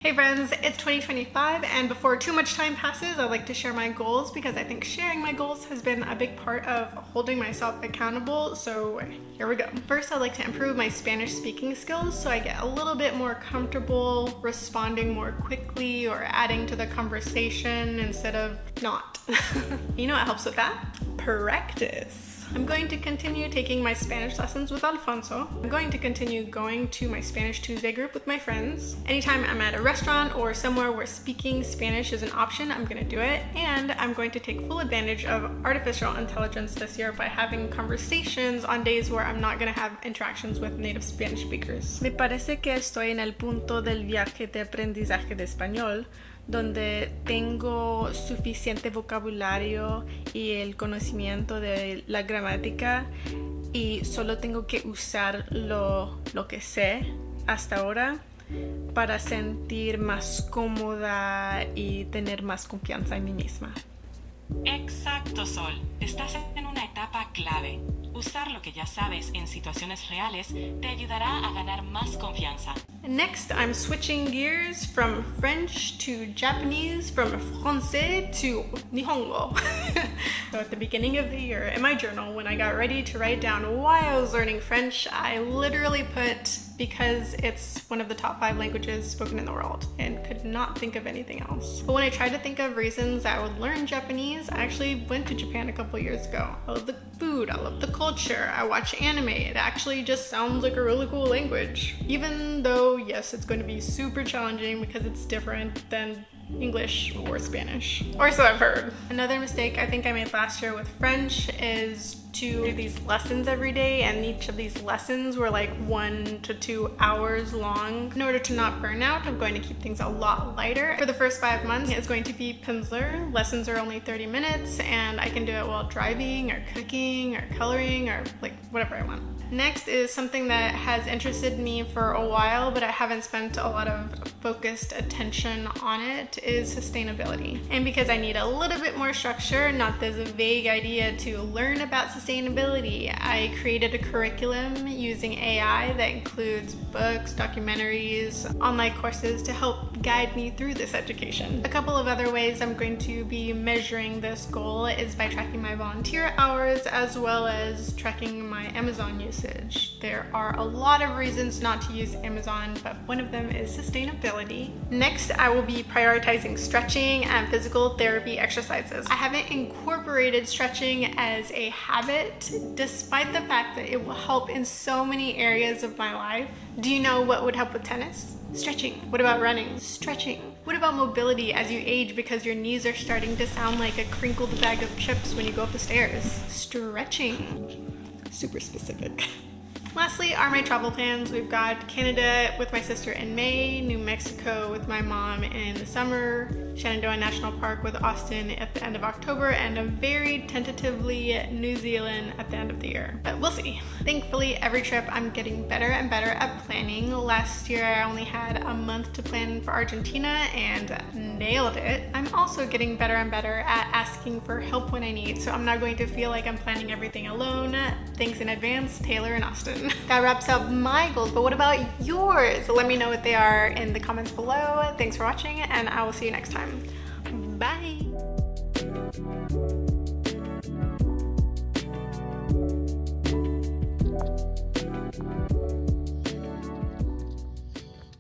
Hey friends, it's 2025 and before too much time passes, I'd like to share my goals because I think sharing my goals has been a big part of holding myself accountable, so here we go. First, I'd like to improve my Spanish speaking skills so I get a little bit more comfortable responding more quickly or adding to the conversation instead of not. You know what helps with that? Practice. I'm going to continue taking my Spanish lessons with Alfonso. I'm going to continue going to my Spanish Tuesday group with my friends. Anytime I'm at a restaurant or somewhere where speaking Spanish is an option, I'm gonna do it. And I'm going to take full advantage of artificial intelligence this year by having conversations on days where I'm not gonna have interactions with native Spanish speakers. Me parece que estoy en el punto del viaje de aprendizaje de español, donde tengo suficiente vocabulario y el conocimiento de la gramática y solo tengo que usar lo que sé hasta ahora para sentir más cómoda y tener más confianza en mí misma. Exacto, Sol. Estás en una etapa clave. Usar lo que ya sabes en situaciones reales te ayudará a ganar más confianza. Next, I'm switching gears from French to Japanese, from Francais to Nihongo. So at the beginning of the year, in my journal, when I got ready to write down why I was learning French, I literally put because it's one of the top 5 languages spoken in the world and could not think of anything else. But when I tried to think of reasons I would learn Japanese, I actually went to Japan a couple years ago. I love the food, I love the culture, I watch anime. It actually just sounds like a really cool language. Even though, yes, it's going to be super challenging because it's different than English or Spanish, or so I've heard. Another mistake I think I made last year with French is to do these lessons every day, and each of these lessons were like 1 to 2 hours long. In order to not burn out, I'm going to keep things a lot lighter. For the first 5 months, it's going to be Pimsleur. Lessons are only 30 minutes, and I can do it while driving or cooking or coloring or like whatever I want. Next is something that has interested me for a while, but I haven't spent a lot of focused attention on it, is sustainability. And because I need a little bit more structure, not this vague idea to learn about sustainability, I created a curriculum using AI that includes books, documentaries, online courses to help guide me through this education. A couple of other ways I'm going to be measuring this goal is by tracking my volunteer hours as well as tracking my Amazon usage. There are a lot of reasons not to use Amazon, but one of them is sustainability. Next, I will be prioritizing stretching and physical therapy exercises. I haven't incorporated stretching as a habit, despite the fact that it will help in so many areas of my life. Do you know what would help with tennis? Stretching. What about running? Stretching. What about mobility as you age because your knees are starting to sound like a crinkled bag of chips when you go up the stairs? Stretching. Super specific. Lastly are my travel plans. We've got Canada with my sister in May, New Mexico with my mom in the summer, Shenandoah National Park with Austin at the end of October, and a very tentatively New Zealand at the end of the year. But we'll see. Thankfully, every trip I'm getting better and better at planning. Last year I only had a month to plan for Argentina and nailed it. I'm also getting better and better at asking for help when I need, so I'm not going to feel like I'm planning everything alone. Thanks in advance, Taylor and Austin. That wraps up my goals, but what about yours? Let me know what they are in the comments below. Thanks for watching, and I will see you next time. Bye!